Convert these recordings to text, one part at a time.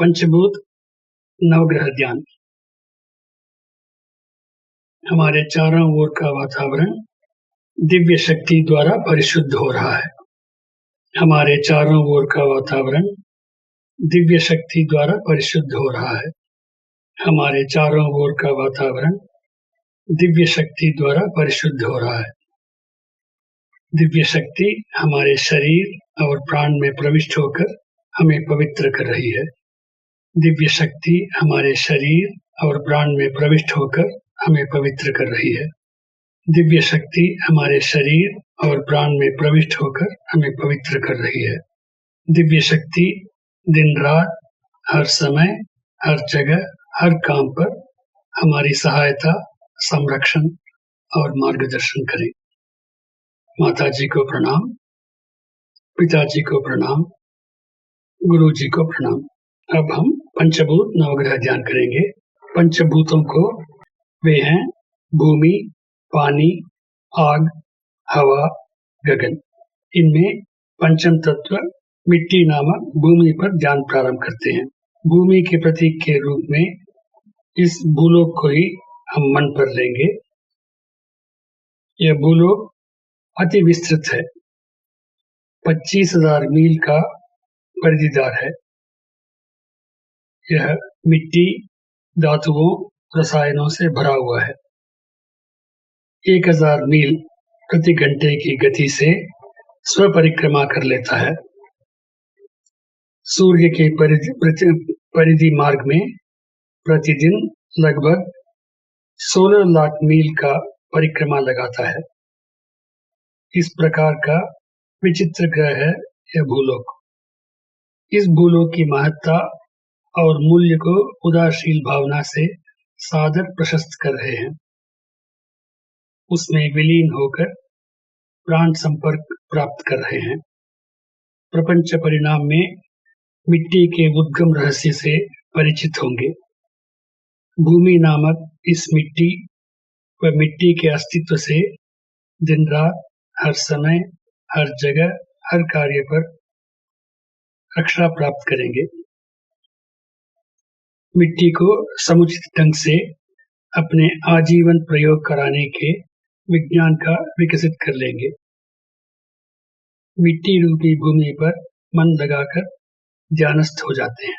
पंचभूत नवग्रह ध्यान। हमारे चारों ओर का वातावरण दिव्य शक्ति द्वारा परिशुद्ध हो रहा है। हमारे चारों ओर का वातावरण दिव्य शक्ति द्वारा परिशुद्ध हो रहा है। हमारे चारों ओर का वातावरण दिव्य शक्ति द्वारा परिशुद्ध हो रहा है। दिव्य शक्ति हमारे शरीर और प्राण में प्रविष्ट होकर हमें पवित्र कर रही है। दिव्य शक्ति हमारे शरीर और प्राण में प्रविष्ट होकर हमें पवित्र कर रही है। दिव्य शक्ति हमारे शरीर और प्राण में प्रविष्ट होकर हमें पवित्र कर रही है। दिव्य शक्ति दिन रात, हर समय, हर जगह, हर काम पर हमारी सहायता, संरक्षण और मार्गदर्शन करे। माता जी को प्रणाम, पिताजी को प्रणाम, गुरु जी को प्रणाम। अब हम पंचभूत नवग्रह ध्यान करेंगे। पंचभूतों को वे हैं भूमि, पानी, आग, हवा, गगन। इनमें पंचम तत्व मिट्टी नामक भूमि पर ध्यान प्रारंभ करते हैं। भूमि के प्रतीक के रूप में इस भूलोक को ही हम मन पर लेंगे। यह भूलोक अति विस्तृत है, 25,000 मील का परिधिदार है। यह मिट्टी, धातुओं, रसायनों से भरा हुआ है। 1000 मील प्रति घंटे की गति से स्वपरिक्रमा कर लेता है। सूर्य के परिधि मार्ग में प्रतिदिन लगभग 16 लाख मील का परिक्रमा लगाता है। इस प्रकार का विचित्र ग्रह है यह भूलोक। इस भूलोक की महत्ता और मूल्य को उदारशील भावना से सादर प्रशस्त कर रहे हैं। उसमें विलीन होकर प्राण संपर्क प्राप्त कर रहे हैं। प्रपंच परिणाम में मिट्टी के उद्गम रहस्य से परिचित होंगे। भूमि नामक इस मिट्टी व मिट्टी के अस्तित्व से दिन रात, हर समय, हर जगह, हर कार्य पर रक्षा प्राप्त करेंगे। मिट्टी को समुचित ढंग से अपने आजीवन प्रयोग कराने के विज्ञान का विकसित कर लेंगे। मिट्टी रूपी भूमि पर मन लगाकर ध्यानस्थ हो जाते हैं।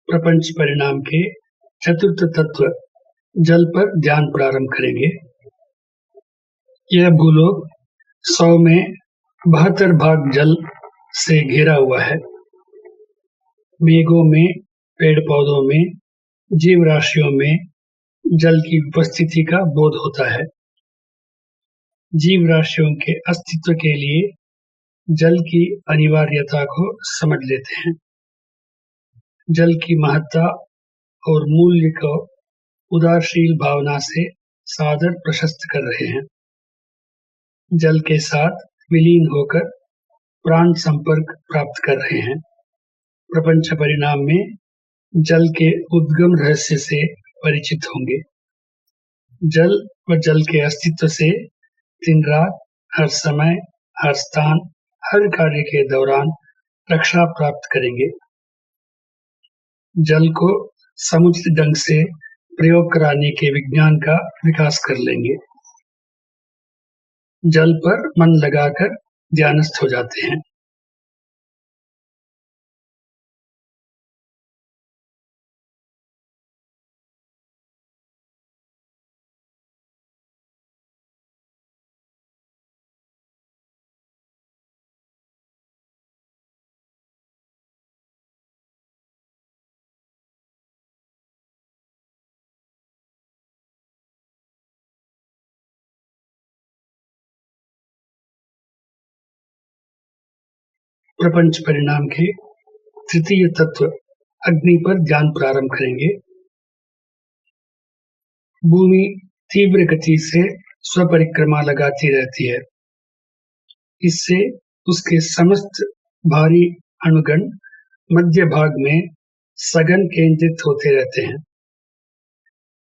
प्रपंच परिणाम के चतुर्थ तत्व जल पर ध्यान प्रारंभ करेंगे। यह भूलोक 100 में 72 भाग जल से घिरा हुआ है। मेघों में, पेड़ पौधों में, जीव राशियों में जल की उपस्थिति का बोध होता है। जीव राशियों के अस्तित्व के लिए जल की अनिवार्यता को समझ लेते हैं। जल की महत्ता और मूल्य को उदारशील भावना से सादर प्रशस्त कर रहे हैं। जल के साथ विलीन होकर प्राण संपर्क प्राप्त कर रहे हैं। प्रपंच परिणाम में जल के उद्गम रहस्य से परिचित होंगे। जल व जल के अस्तित्व से दिन रात, हर समय, हर स्थान, हर कार्य के दौरान रक्षा प्राप्त करेंगे। जल को समुचित ढंग से प्रयोग कराने के विज्ञान का विकास कर लेंगे। जल पर मन लगाकर ध्यानस्थ हो जाते हैं। प्रपंच परिणाम के तृतीय तत्व अग्नि पर ध्यान प्रारंभ करेंगे। भूमि तीव्र गति से स्वपरिक्रमा लगाती रहती है। इससे उसके समस्त भारी अणुगण मध्य भाग में सघन केंद्रित होते रहते हैं।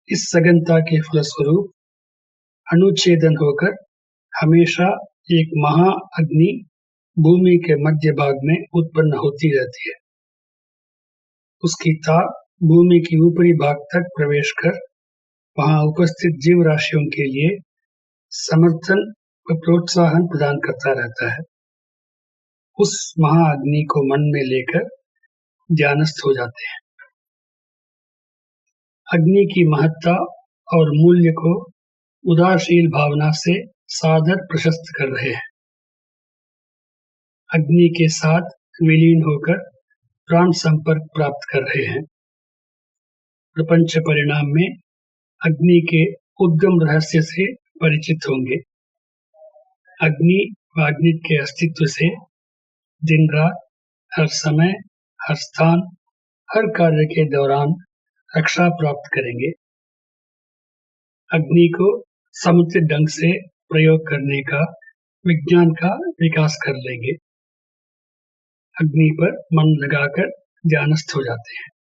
इस सघनता के फलस्वरूप अणुछेदन होकर हमेशा एक महाअग्नि भूमि के मध्य भाग में उत्पन्न होती रहती है। उसकी ताप भूमि की ऊपरी भाग तक प्रवेश कर वहां उपस्थित जीव राशियों के लिए समर्थन व प्रोत्साहन प्रदान करता रहता है। उस महाअग्नि को मन में लेकर ध्यानस्थ हो जाते हैं। अग्नि की महत्ता और मूल्य को उदारशील भावना से सादर प्रशस्त कर रहे हैं। अग्नि के साथ विलीन होकर प्राण संपर्क प्राप्त कर रहे हैं। प्रपंच परिणाम में अग्नि के उद्गम रहस्य से परिचित होंगे। अग्नि व अग्नि के अस्तित्व से दिन रात, हर समय, हर स्थान, हर कार्य के दौरान रक्षा प्राप्त करेंगे। अग्नि को समुचित ढंग से प्रयोग करने का विज्ञान का विकास कर लेंगे। अग्नि पर मन लगाकर ध्यानस्थ हो जाते हैं।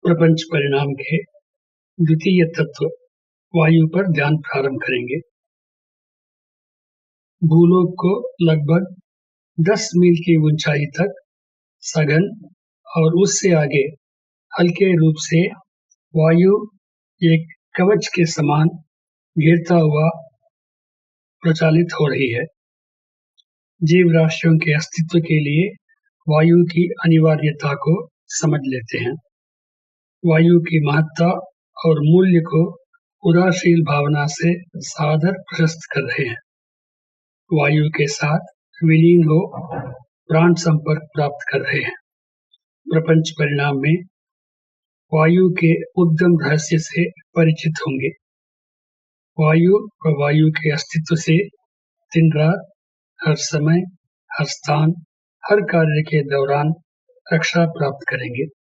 प्रपंच परिणाम के द्वितीय तत्व वायु पर ध्यान प्रारंभ करेंगे। भूलोक को लगभग 10 मील की ऊंचाई तक सघन और उससे आगे हल्के रूप से वायु एक कवच के समान घेरता हुआ प्रचालित हो रही है। जीव राशियों के अस्तित्व के लिए वायु की अनिवार्यता को समझ लेते हैं। वायु की महत्ता और मूल्य को उदारशील भावना से सादर प्रशस्त कर रहे हैं। वायु के साथ विलीन हो प्राण संपर्क प्राप्त कर रहे हैं। प्रपंच परिणाम में वायु के उद्गम रहस्य से परिचित होंगे। वायु व वायु के अस्तित्व से दिन रात, हर समय, हर स्थान, हर कार्य के दौरान रक्षा प्राप्त करेंगे।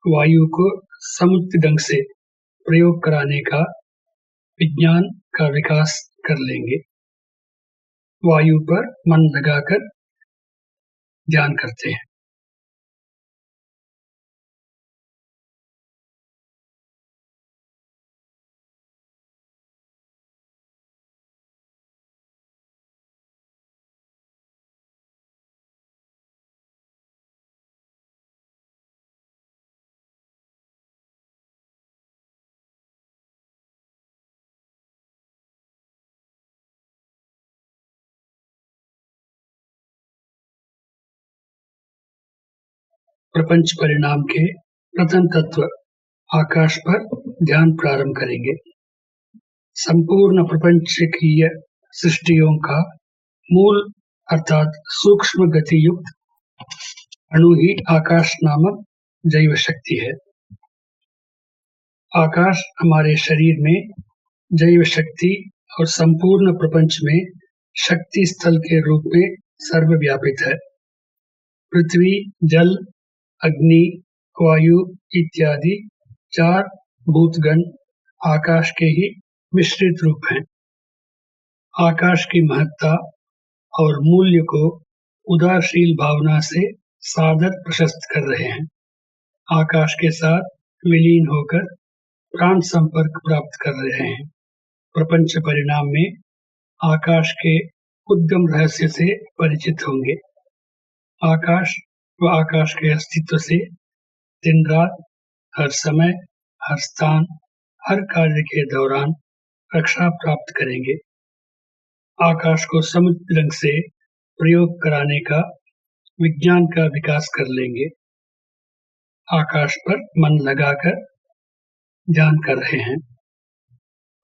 वायु को समुचित ढंग से प्रयोग कराने का विज्ञान का विकास कर लेंगे। वायु पर मन लगाकर ध्यान करते हैं। प्रपंच परिणाम के प्रथम तत्व आकाश पर ध्यान प्रारंभ करेंगे। संपूर्ण प्रपंचकीय सृष्टियों का मूल अर्थात सूक्ष्म गति युक्त अणु ही आकाश नामक जैव शक्ति है। आकाश हमारे शरीर में जैव शक्ति और संपूर्ण प्रपंच में शक्ति स्थल के रूप में सर्वव्यापित है। पृथ्वी, जल, अग्नि, वायु इत्यादि 4 भूतगण आकाश के ही मिश्रित रूप हैं। आकाश की महत्ता और मूल्य को उदारशील भावना से सादर प्रशस्त कर रहे हैं। आकाश के साथ विलीन होकर प्राण संपर्क प्राप्त कर रहे हैं। प्रपंच परिणाम में आकाश के उद्गम रहस्य से परिचित होंगे। आकाश व आकाश के अस्तित्व से दिन रात, हर समय, हर स्थान, हर कार्य के दौरान रक्षा प्राप्त करेंगे। आकाश को समुचित ढंग से प्रयोग कराने का विज्ञान का विकास कर लेंगे। आकाश पर मन लगाकर ध्यान कर रहे हैं।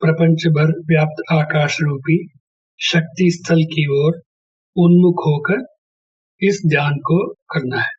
प्रपंच भर व्याप्त आकाश रूपी शक्ति स्थल की ओर उन्मुख होकर इस ध्यान को करना है।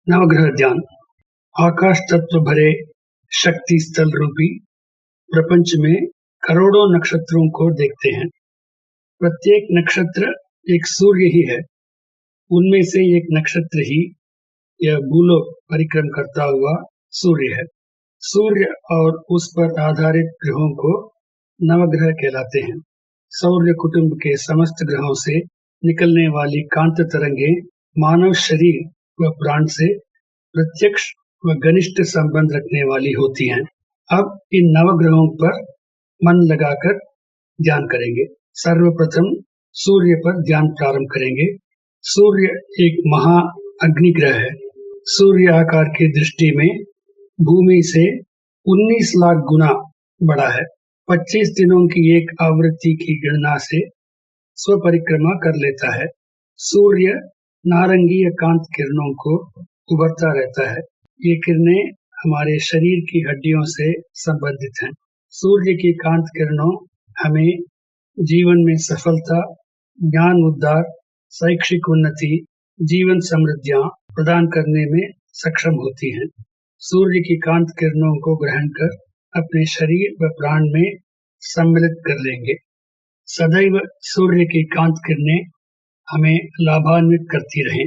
नवग्रह ध्यान। आकाश तत्व भरे शक्ति स्थल रूपी प्रपंच में करोड़ों नक्षत्रों को देखते हैं। प्रत्येक नक्षत्र एक सूर्य ही है। उनमें से एक नक्षत्र ही यह भूलोक परिक्रम करता हुआ सूर्य है। सूर्य और उस पर आधारित ग्रहों को नवग्रह कहलाते हैं। सौर्य कुटुंब के समस्त ग्रहों से निकलने वाली कांत तरंगें मानव शरीर व प्राण से प्रत्यक्ष व घनिष्ठ संबंध रखने वाली होती हैं। अब इन नवग्रहों पर मन लगाकर ध्यान करेंगे। सर्वप्रथम सूर्य पर ध्यान प्रारंभ करेंगे। सूर्य एक महा अग्निग्रह है। सूर्य आकार की दृष्टि में भूमि से 19 लाख गुना बड़ा है। 25 दिनों की एक आवृत्ति की गणना से स्वपरिक्रमा कर लेता है। सूर्य नारंगीय कांत किरणों को उभरता रहता है। ये किरणें हमारे शरीर की हड्डियों से संबंधित हैं। सूर्य की कांत किरणों हमें जीवन में सफलता, ज्ञान उद्धार, शैक्षिक उन्नति, जीवन समृद्धियां प्रदान करने में सक्षम होती हैं। सूर्य की कांत किरणों को ग्रहण कर अपने शरीर व प्राण में सम्मिलित कर लेंगे। सदैव सूर्य की कांत किरणें हमें लाभान्वित करती रहें।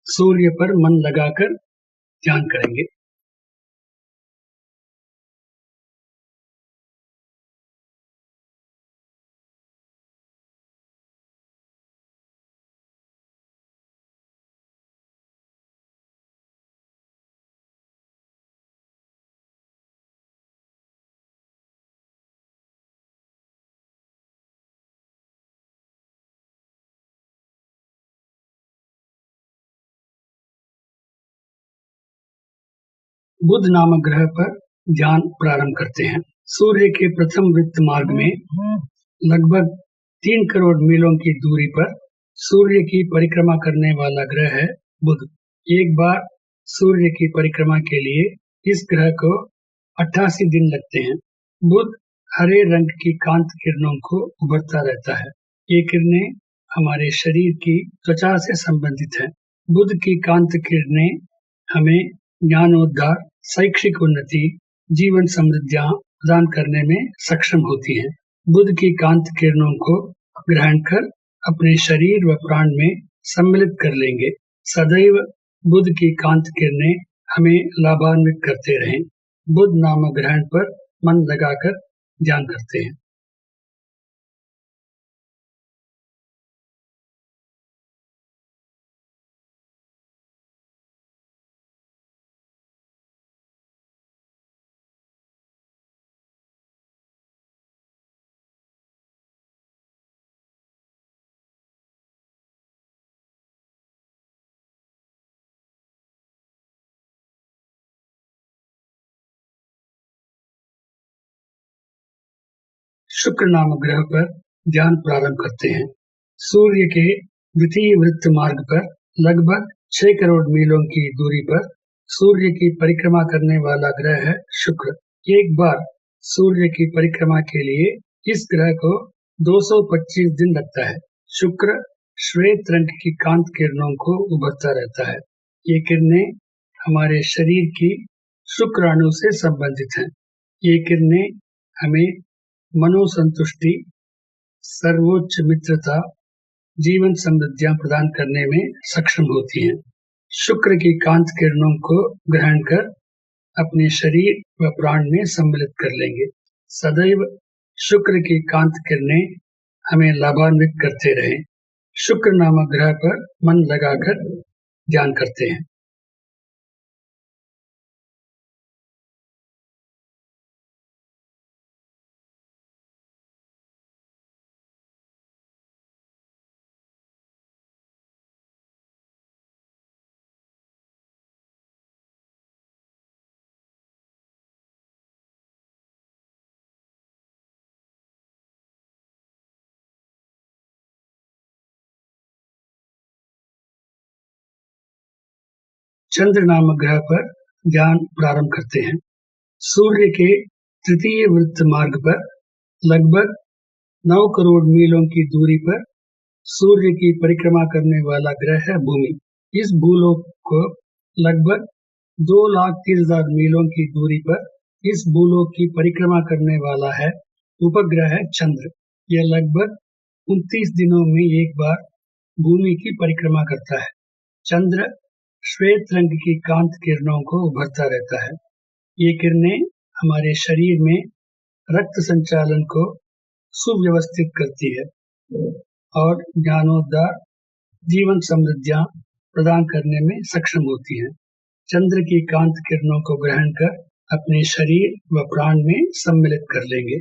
सूर्य पर मन लगाकर ध्यान करेंगे। बुध नामक ग्रह पर ध्यान प्रारंभ करते हैं। सूर्य के प्रथम वृत्त मार्ग में लगभग 3 करोड़ मीलों की दूरी पर सूर्य की परिक्रमा करने वाला ग्रह है बुध। एक बार सूर्य की परिक्रमा के लिए इस ग्रह को 88 दिन लगते हैं। बुध हरे रंग की कांत किरणों को उभरता रहता है। ये किरणें हमारे शरीर की त्वचा से संबंधित हैं। बुध की कांत किरणें हमें ज्ञानोद्धार, शैक्षिक उन्नति, जीवन समृद्धियां प्रदान करने में सक्षम होती हैं। बुध की कांत किरणों को ग्रहण कर अपने शरीर व प्राण में सम्मिलित कर लेंगे। सदैव बुध की कांत किरणें हमें लाभान्वित करते रहें। बुध नामक ग्रहण पर मन लगाकर ध्यान करते हैं। शुक्र नामक ग्रह पर ध्यान प्रारंभ करते हैं। सूर्य के द्वितीय वृत्त मार्ग पर लगभग 6 करोड़ मीलों की दूरी पर सूर्य की परिक्रमा करने वाला ग्रह है शुक्र। एक बार सूर्य की परिक्रमा के लिए इस ग्रह को 225 दिन लगता है। शुक्र श्वेत रंग की कांत किरणों को उभरता रहता है। ये किरणें हमारे शरीर की शुक्राणु से संबंधित हैं। ये किरणें हमें मनोसंतुष्टि, सर्वोच्च मित्रता, जीवन समृद्धियां प्रदान करने में सक्षम होती हैं। शुक्र की कांत किरणों को ग्रहण कर अपने शरीर व प्राण में सम्मिलित कर लेंगे। सदैव शुक्र की कांत किरणें हमें लाभान्वित करते रहें। शुक्र नामक ग्रह पर मन लगाकर ध्यान करते हैं। चंद्र नामक ग्रह पर ध्यान प्रारंभ करते हैं। सूर्य के तृतीय वृत्त मार्ग पर लगभग 9 करोड़ मीलों की दूरी पर सूर्य की परिक्रमा करने वाला ग्रह है भूमि। इस भूलोक को लगभग 2,30,000 मीलों की दूरी पर इस भूलोक की परिक्रमा करने वाला है उपग्रह है चंद्र। यह लगभग 29 दिनों में एक बार भूमि की परिक्रमा करता है। चंद्र श्वेत रंग की कांत किरणों को उभरता रहता है। ये किरणें हमारे शरीर में रक्त संचालन को सुव्यवस्थित करती है और ज्ञानोद्धार, जीवन समृद्धियां प्रदान करने में सक्षम होती हैं। चंद्र की कांत किरणों को ग्रहण कर अपने शरीर व प्राण में सम्मिलित कर लेंगे।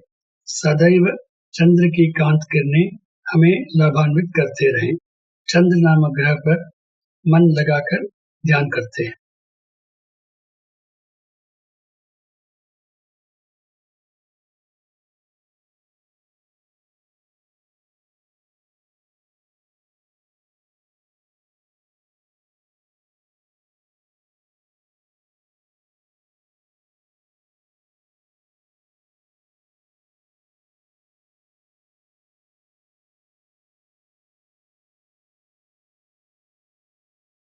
सदैव चंद्र की कांत किरणें हमें लाभान्वित करते रहें। चंद्र नामक ग्रह पर मन लगाकर ध्यान करते हैं।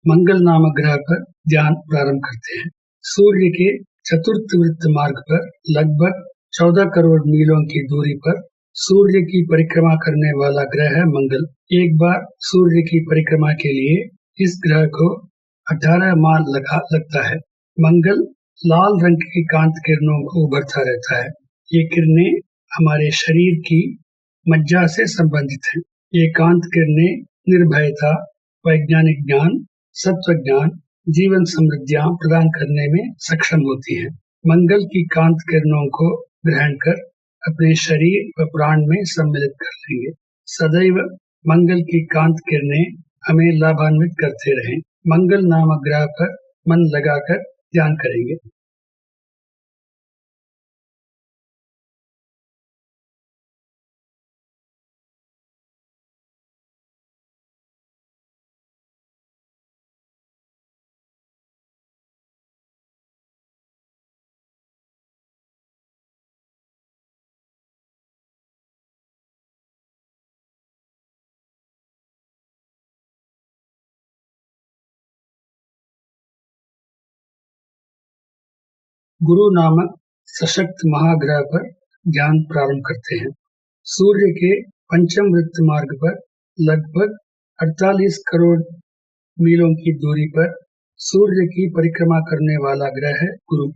मंगल नामक ग्रह पर ध्यान प्रारंभ करते हैं। सूर्य के चतुर्थ वृत्त मार्ग पर लगभग 14 करोड़ मीलों की दूरी पर सूर्य की परिक्रमा करने वाला ग्रह है मंगल। एक बार सूर्य की परिक्रमा के लिए इस ग्रह को 18 माह लगता है। मंगल लाल रंग की कांत किरणों को उभरता रहता है। ये किरणें हमारे शरीर की मज्जा से संबंधित हैं। ये कांत किरणें निर्भयता, वैज्ञानिक ज्ञान, सत्व ज्ञान, जीवन समृद्धियां प्रदान करने में सक्षम होती हैं। मंगल की कांत किरणों को ग्रहण कर अपने शरीर व प्राण में सम्मिलित कर लेंगे। सदैव मंगल की कांत किरणें हमें लाभान्वित करते रहें। मंगल नामक ग्रह पर मन लगाकर ध्यान करेंगे। गुरु नामक सशक्त महाग्रह पर ध्यान प्रारंभ करते हैं। सूर्य के पंचम वृत्त मार्ग पर लगभग 48 करोड़ मीलों की दूरी पर सूर्य की परिक्रमा करने वाला ग्रह है गुरु।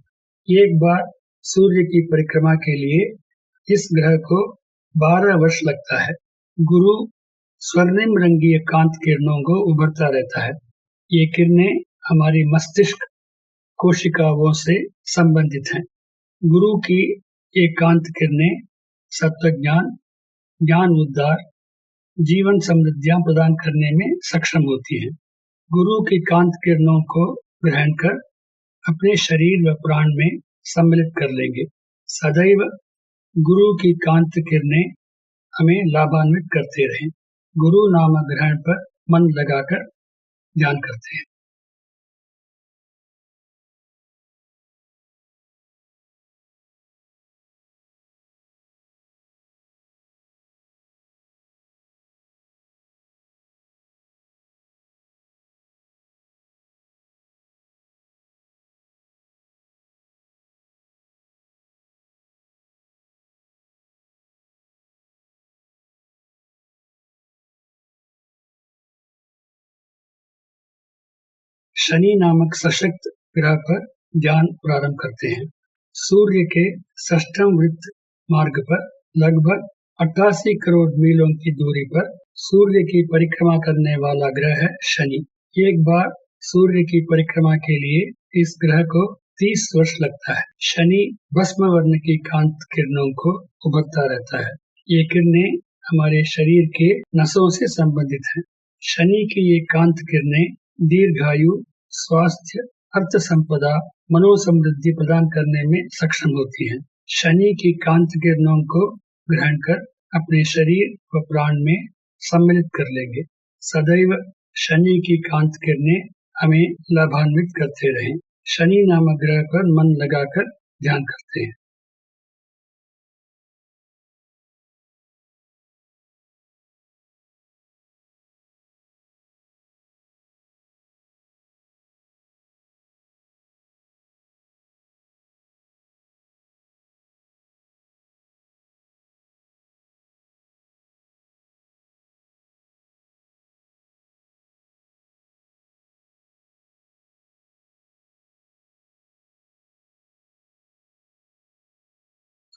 एक बार सूर्य की परिक्रमा के लिए इस ग्रह को 12 वर्ष लगता है। गुरु स्वर्णिम रंगीय कांत किरणों को उभरता रहता है। ये किरणें हमारी मस्तिष्क कोशिकाओं से संबंधित हैं। गुरु की एकांत किरणें सत्व ज्ञान, ज्ञान उद्धार, जीवन समृद्धियां प्रदान करने में सक्षम होती हैं। गुरु की कांत किरणों को ग्रहण कर अपने शरीर व प्राण में सम्मिलित कर लेंगे। सदैव गुरु की कांत किरणें हमें लाभान्वित करते रहें। गुरु नामक ग्रहण पर मन लगाकर ध्यान करते हैं। शनि नामक सशक्त ग्रह पर ध्यान प्रारंभ करते हैं। सूर्य के षष्ठम वृत्त मार्ग पर लगभग 88 करोड़ मीलों की दूरी पर सूर्य की परिक्रमा करने वाला ग्रह है शनि। एक बार सूर्य की परिक्रमा के लिए इस ग्रह को 30 वर्ष लगता है। शनि भस्म वर्ण की कांत किरणों को उभरता रहता है। ये किरणें हमारे शरीर के नसों से संबंधित हैं। शनि की ये कांत किरणें दीर्घायु, स्वास्थ्य, अर्थ संपदा, मनोसमृद्धि प्रदान करने में सक्षम होती हैं। शनि की कांत किरणों को ग्रहण कर अपने शरीर व प्राण में सम्मिलित कर लेंगे। सदैव शनि की कांत किरणें हमें लाभान्वित करते रहें। शनि नामक ग्रह पर मन लगाकर ध्यान करते हैं।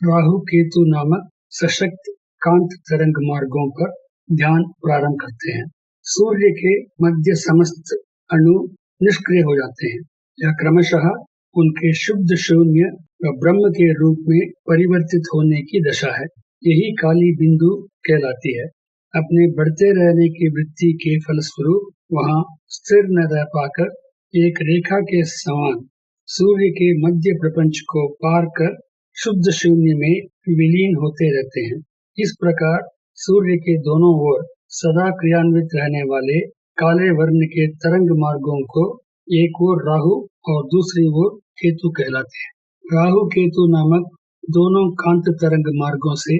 राहु केतु नामक सशक्त कांत तरंग मार्गों पर ध्यान प्रारंभ करते हैं। सूर्य के मध्य समस्त अणु निष्क्रिय हो जाते हैं। यह क्रमशः उनके शुद्ध शून्य व ब्रह्म के रूप में परिवर्तित होने की दशा है। यही काली बिंदु कहलाती है। अपने बढ़ते रहने की वृत्ति के फलस्वरूप वहां स्थिर न रह पाकर एक रेखा के समान सूर्य के मध्य प्रपंच को पार कर शुद्ध शून्य में विलीन होते रहते हैं। इस प्रकार सूर्य के दोनों ओर सदा क्रियान्वित रहने वाले काले वर्ण के तरंग मार्गों को एक ओर राहु और दूसरी ओर केतु कहलाते हैं। राहु केतु नामक दोनों कांत तरंग मार्गों से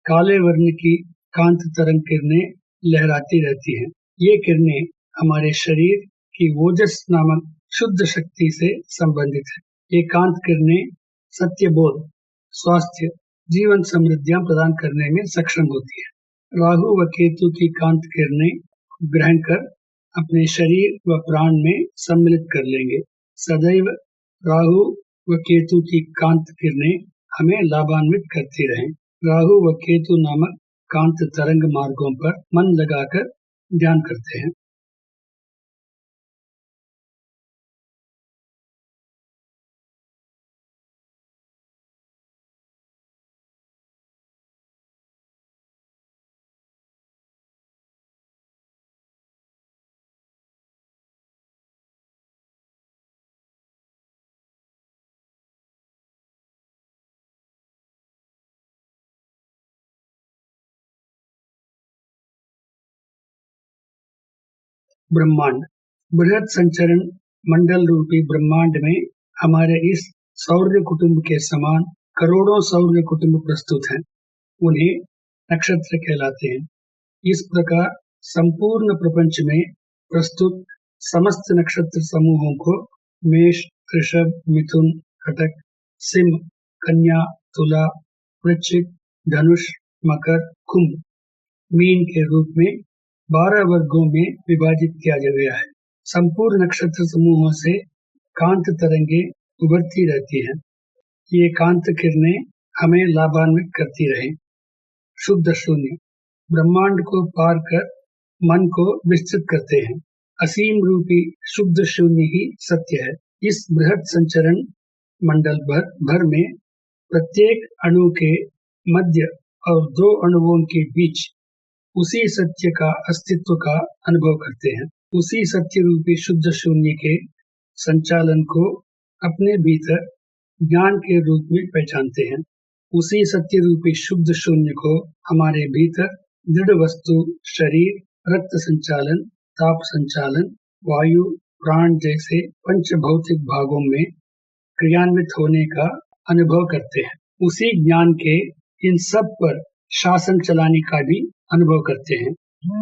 काले वर्ण की कांत तरंग किरणें लहराती रहती हैं। ये किरणें हमारे शरीर की ओजस नामक शुद्ध शक्ति से संबंधित है। ये कांत किरणें सत्यबोध, स्वास्थ्य, जीवन समृद्धियां प्रदान करने में सक्षम होती है। राहु व केतु की कांत किरणें ग्रहण कर अपने शरीर व प्राण में सम्मिलित कर लेंगे। सदैव राहु व केतु की कांत किरणें हमें लाभान्वित करती रहें। राहु व केतु नामक कांत तरंग मार्गों पर मन लगाकर ध्यान करते हैं। ब्रह्मांड, बृहद संचरण मंडल रूपी ब्रह्मांड में हमारे इस सौर्य कुटुंब के समान करोड़ों सौर्य कुटुंब प्रस्तुत हैं। उन्हें नक्षत्र कहलाते हैं। इस प्रकार संपूर्ण प्रपंच में प्रस्तुत समस्त नक्षत्र समूहों को मेष, वृषभ, मिथुन, कटक, सिंह, कन्या, तुला, वृश्चिक, धनुष, मकर, कुंभ, मीन के रूप में 12 वर्गों में विभाजित किया गया है। संपूर्ण नक्षत्र समूहों से कांत तरंगे उभरती रहती हैं। ये कांत किरणें हमें लाभान्वित करती रहें। शुद्ध शून्य, ब्रह्मांड को पार कर मन को विस्तृत करते हैं। असीम रूपी शुद्ध शून्य ही सत्य है। इस बृहद संचरण मंडल भर में प्रत्येक अणु के मध्य और 2 अणुओं के बीच उसी सत्य का अस्तित्व का अनुभव करते हैं। उसी सत्य रूपी शुद्ध शून्य के संचालन को अपने भीतर ज्ञान के रूप में पहचानते हैं। उसी सत्य रूपी शुद्ध शून्य को हमारे भीतर दृढ़ वस्तु, शरीर, रक्त संचालन, ताप संचालन, वायु, प्राण जैसे पंच भौतिक भागों में क्रियान्वित होने का अनुभव करते हैं। उसी ज्ञान के इन सब पर शासन चलाने का भी अनुभव करते हैं।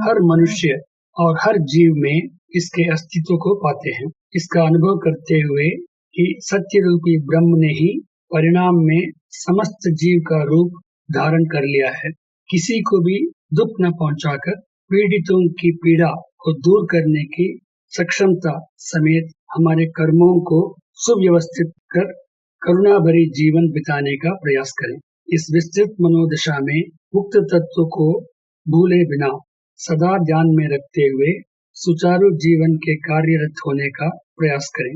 हर मनुष्य और हर जीव में इसके अस्तित्व को पाते हैं। इसका अनुभव करते हुए कि सत्य रूपी ब्रह्म ने ही परिणाम में समस्त जीव का रूप धारण कर लिया है। किसी को भी दुख न पहुंचाकर पीड़ितों की पीड़ा को दूर करने की सक्षमता समेत हमारे कर्मों को सुव्यवस्थित कर करुणा भरी जीवन बिताने का प्रयास करें। इस विस्तृत मनोदशा में मुक्त तत्व को भूले बिना सदा ध्यान में रखते हुए सुचारू जीवन के कार्यरत होने का प्रयास करें।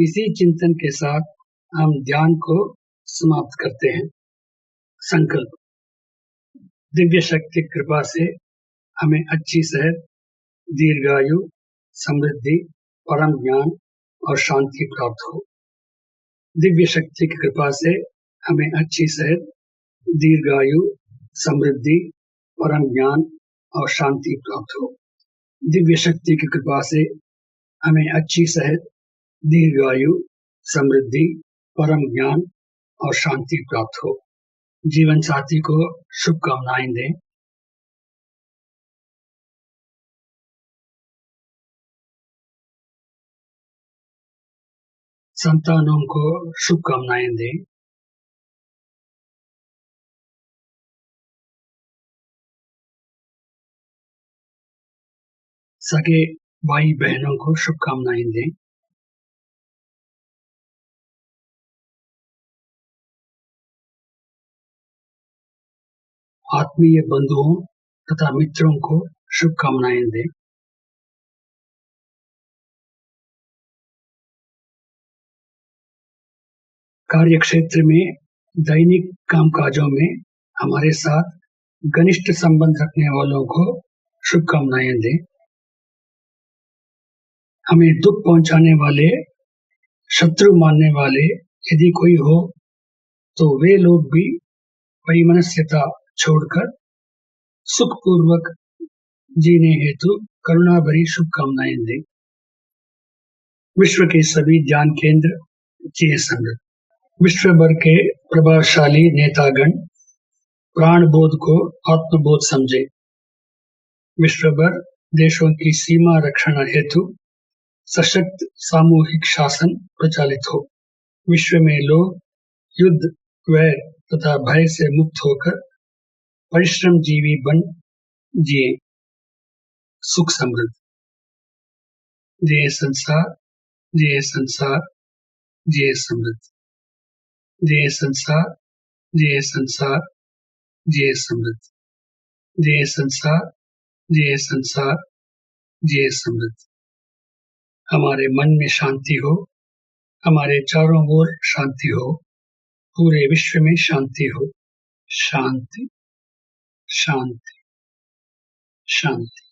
इसी चिंतन के साथ हम ध्यान को समाप्त करते हैं। संकल्प। दिव्य शक्ति की कृपा से हमें अच्छी सेहत, दीर्घायु, समृद्धि, परम ज्ञान और शांति प्राप्त हो। दिव्य शक्ति की कृपा से हमें अच्छी सेहत, दीर्घायु, समृद्धि, परम ज्ञान और शांति प्राप्त हो। दिव्य शक्ति की कृपा से हमें अच्छी सेहत, दीर्घायु, समृद्धि, परम ज्ञान और शांति प्राप्त हो। जीवन साथी को शुभकामनाएं दें। संतानों को शुभकामनाएं दें। सगे भाई बहनों को शुभकामनाएं दें। आत्मीय बंधुओं तथा मित्रों को शुभकामनाएं दें। कार्यक्षेत्र में दैनिक कामकाजों में हमारे साथ घनिष्ठ संबंध रखने वालों को शुभकामनाएं दें। हमें दुख पहुंचाने वाले, शत्रु मानने वाले यदि कोई हो तो वे लोग भी वैमनस्यता छोड़कर सुखपूर्वक जीने हेतु करुणा भरी शुभकामनाएं दें। विश्व के सभी ध्यान केंद्र जिए समृद्ध। विश्व भर के प्रभावशाली नेतागण प्राण बोध को आत्मबोध समझे। विश्व भर देशों की सीमा रक्षण हेतु सशक्त सामूहिक शासन प्रचालित हो। विश्व में लोग युद्ध, वैर तथा भय से मुक्त होकर परिश्रम जीवी बन जिए सुख समृद्ध। जिए संसार, जिए संसार, जिए समृद्ध। जिए संसार, जिए संसार, जिए समृद्ध। जिए संसार, जिए संसार, जिए समृद्ध। हमारे मन में शांति हो, हमारे चारों ओर शांति हो, पूरे विश्व में शांति हो। शांति, शांति, शांति।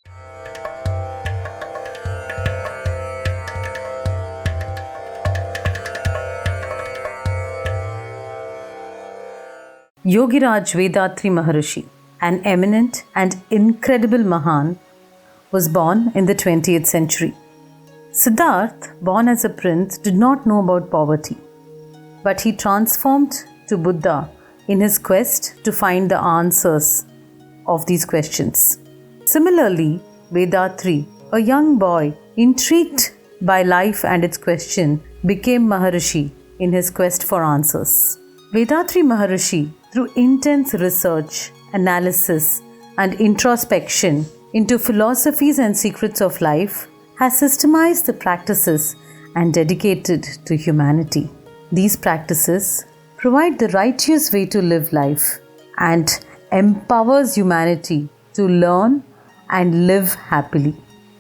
Yogiraj Vedatri Maharishi, an eminent and incredible Mahan, was born in the 20th century. Siddhartha, born as a prince, did not know about poverty, but he transformed to Buddha in his quest to find the answers of these questions. Similarly, Vedatri, a young boy intrigued by life and its question, became Maharishi in his quest for answers. Vedatri Maharishi, through intense research, analysis, and introspection into philosophies and secrets of life, has systemized the practices and dedicated to humanity. These practices provide the righteous way to live life and empowers humanity to learn and live happily.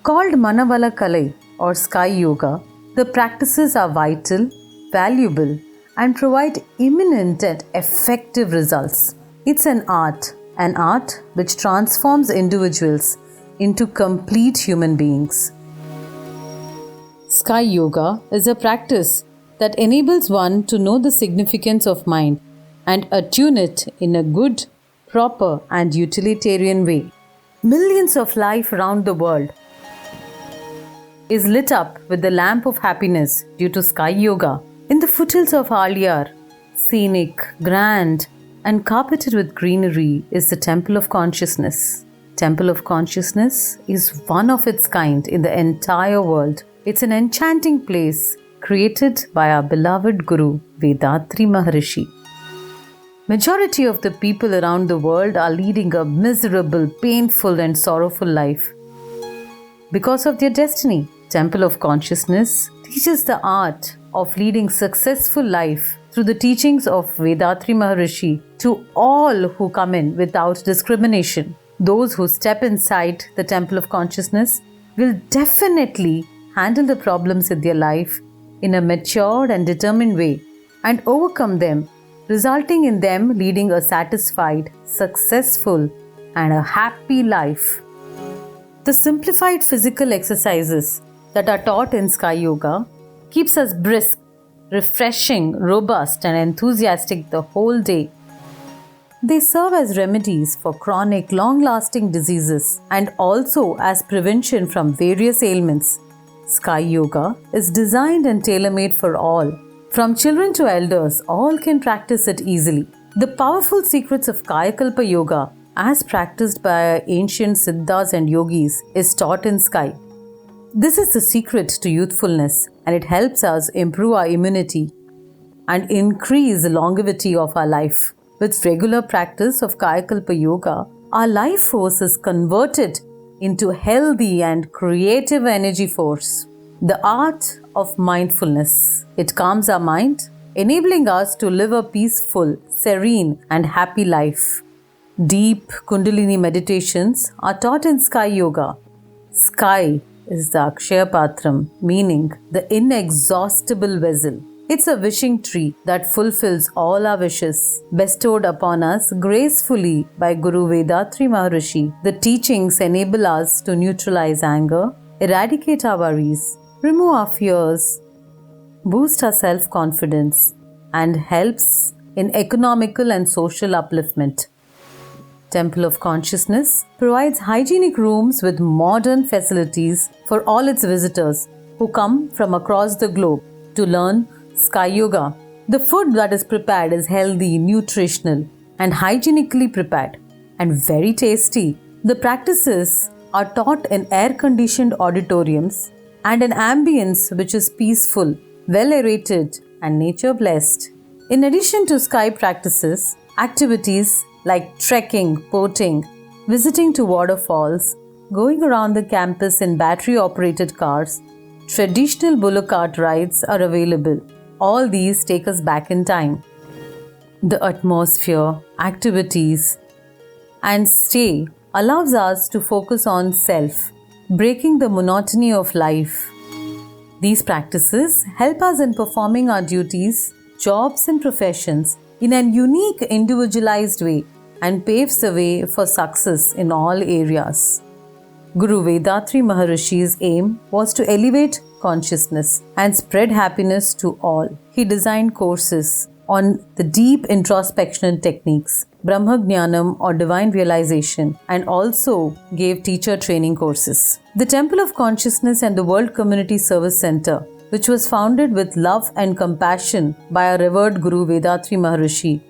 Called Manavala Kalai or Sky Yoga, the practices are vital, valuable, and provide imminent and effective results. It's an art which transforms individuals into complete human beings. Sky Yoga is a practice that enables one to know the significance of mind and attune it in a good, proper, and utilitarian way. Millions of life around the world is lit up with the lamp of happiness due to Sky Yoga. In the foothills of Aliyar, scenic, grand, and carpeted with greenery is the Temple of Consciousness. Temple of Consciousness is one of its kind in the entire world. It's an enchanting place created by our beloved Guru, Vedatri Maharishi. Majority of the people around the world are leading a miserable, painful, and sorrowful life because of their destiny. Temple of Consciousness teaches the art of leading successful life through the teachings of Vedatri Maharishi to all who come in without discrimination. Those who step inside the temple of consciousness will definitely handle the problems in their life in a matured and determined way and overcome them, resulting in them leading a satisfied, successful, and a happy life. The simplified physical exercises that are taught in Sky Yoga keeps us brisk, refreshing, robust, and enthusiastic the whole day. They serve as remedies for chronic, long-lasting diseases and also as prevention from various ailments. Sky Yoga is designed and tailor-made for all. From children to elders, all can practice it easily. The powerful secrets of Kayakalpa Yoga, as practiced by ancient Siddhas and Yogis, is taught in Sky. This is the secret to youthfulness, and it helps us improve our immunity and increase the longevity of our life. With regular practice of Kayakalpa Yoga, our life force is converted into healthy and creative energy force. The art of mindfulness. It calms our mind, enabling us to live a peaceful, serene, and happy life. Deep Kundalini meditations are taught in Sky Yoga. Sky is the Akshaya Patram, meaning the inexhaustible vessel. It's a wishing tree that fulfills all our wishes, bestowed upon us gracefully by Guru Vedatri Maharishi. The teachings enable us to neutralize anger, eradicate our worries, remove our fears, boost our self-confidence, and helps in economical and social upliftment. Temple of Consciousness provides hygienic rooms with modern facilities for all its visitors who come from across the globe to learn Sky Yoga. The food that is prepared is healthy, nutritional, and hygienically prepared, and very tasty. The practices are taught in air-conditioned auditoriums and an ambience which is peaceful, well-aerated, and nature-blessed. In addition to Sky practices, activities like trekking, boating, visiting to waterfalls, going around the campus in battery-operated cars, traditional bullock cart rides are available. All these take us back in time. The atmosphere, activities, and stay allows us to focus on self, breaking the monotony of life. These practices help us in performing our duties, jobs, and professions in an unique, individualized way and paves the way for success in all areas. Guru Vedatri Maharishi's aim was to elevate consciousness and spread happiness to all. He designed courses on the deep introspection techniques, Brahma Jnanam or divine realization, and also gave teacher training courses. The Temple of Consciousness and the World Community Service Center, which was founded with love and compassion by our revered Guru Vedatri Maharishi,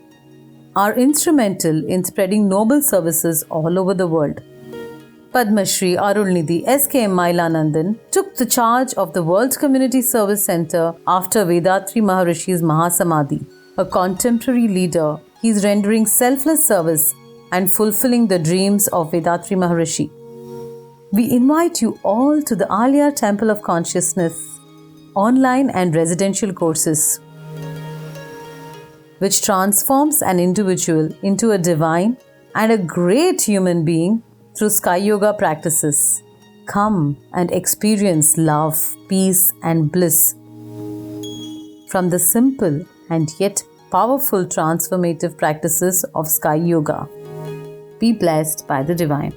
are instrumental in spreading noble services all over the world. Padma Shri Arulnidhi S.K.M. Mailanandan took the charge of the World Community Service Center after Vedatri Maharishi's Mahasamadhi. A contemporary leader, he is rendering selfless service and fulfilling the dreams of Vedatri Maharishi. We invite you all to the Alia Temple of Consciousness online and residential courses, which transforms an individual into a divine and a great human being through Sky Yoga practices. Come and experience love, peace, and bliss from the simple and yet powerful transformative practices of Sky Yoga. Be blessed by the Divine.